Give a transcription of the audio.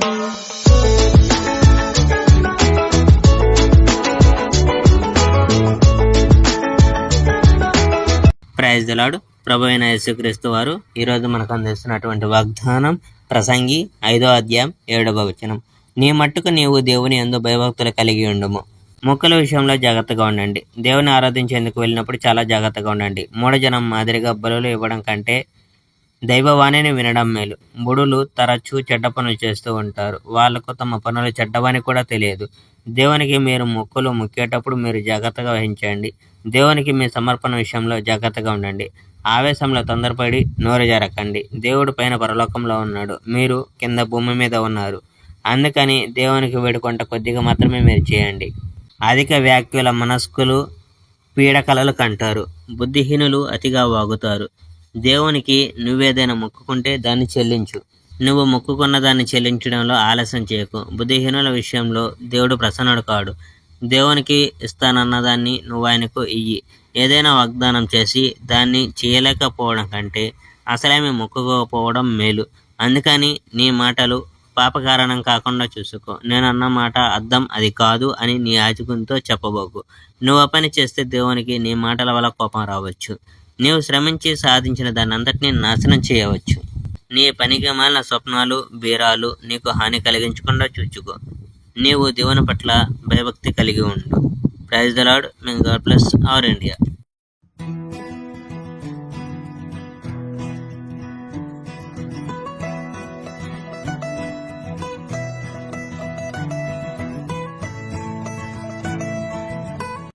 Praise the lord. ప్రభు అయిన యేసుక్రీస్తు వారు ఈరోజు మనకు అందిస్తున్నటువంటి వాగ్దానం ప్రసంగి 5వ అధ్యాయం 7వ వచనం. నీ మట్టుకు నీవు దేవుని యందు భయభక్తులు కలిగి ఉండుము. మొక్కల విషయంలో జాగ్రత్తగా ఉండండి. దేవుని ఆరాధించేందుకు వెళ్ళినప్పుడు చాలా జాగ్రత్తగా ఉండండి. మూఢజనం మాదిరిగా బలులు ఇవ్వడం కంటే దైవవాణిని వినడం మేలు. బుడులు తరచూ చెడ్డ పనులు చేస్తూ ఉంటారు. వాళ్లకు తమ పనులు చెడ్డవని కూడా తెలియదు. దేవునికి మీరు మొక్కులు మొక్కేటప్పుడు మీరు జాగ్రత్తగా వహించండి. దేవునికి మీ సమర్పణ విషయంలో జాగ్రత్తగా ఉండండి. ఆవేశంలో తొందరపడి నోరు జరకండి. దేవుడు పైన పరలోకంలో ఉన్నాడు, మీరు కింద భూమి మీద ఉన్నారు. అందుకని దేవునికి వేడుకొంట కొద్దిగా మాత్రమే మీరు చేయండి. అధిక వ్యాఖ్యల మనస్కులు పీడకలలు కంటారు. బుద్ధిహీనులు అతిగా వాగుతారు. దేవునికి నువ్వేదైనా మొక్కుకుంటే దాన్ని చెల్లించు. నువ్వు మొక్కుకున్న దాన్ని చెల్లించడంలో ఆలస్యం చేయకు. బుద్ధిహీనుల విషయంలో దేవుడు ప్రసన్నుడు కాడు. దేవునికి ఇస్తానన్నదాన్ని నువ్వు ఆయనకు ఇయ్యి. ఏదైనా వాగ్దానం చేసి దాన్ని చేయలేకపోవడం కంటే అసలేమీ మొక్కుకోకపోవడం మేలు. అందుకని నీ మాటలు పాపకారణం కాకుండా చూసుకో. నేను అన్న మాట అర్థం అది కాదు అని నీ యాజకునితో చెప్పబోకు. నువ్వు ఆ పని చేస్తే దేవునికి నీ మాటల వల్ల కోపం రావచ్చు. నీవు శ్రమించి సాధించిన దాన్ని అంతటినీ నాశనం చేయవచ్చు. నీ పనికి మాలిన స్వప్నాలు బీరాలు నీకు హాని కలిగించకుండా చూచుకో. నీవు దేవుని పట్ల భయభక్తి కలిగి ఉండు. Praise the Lord. May God bless our India.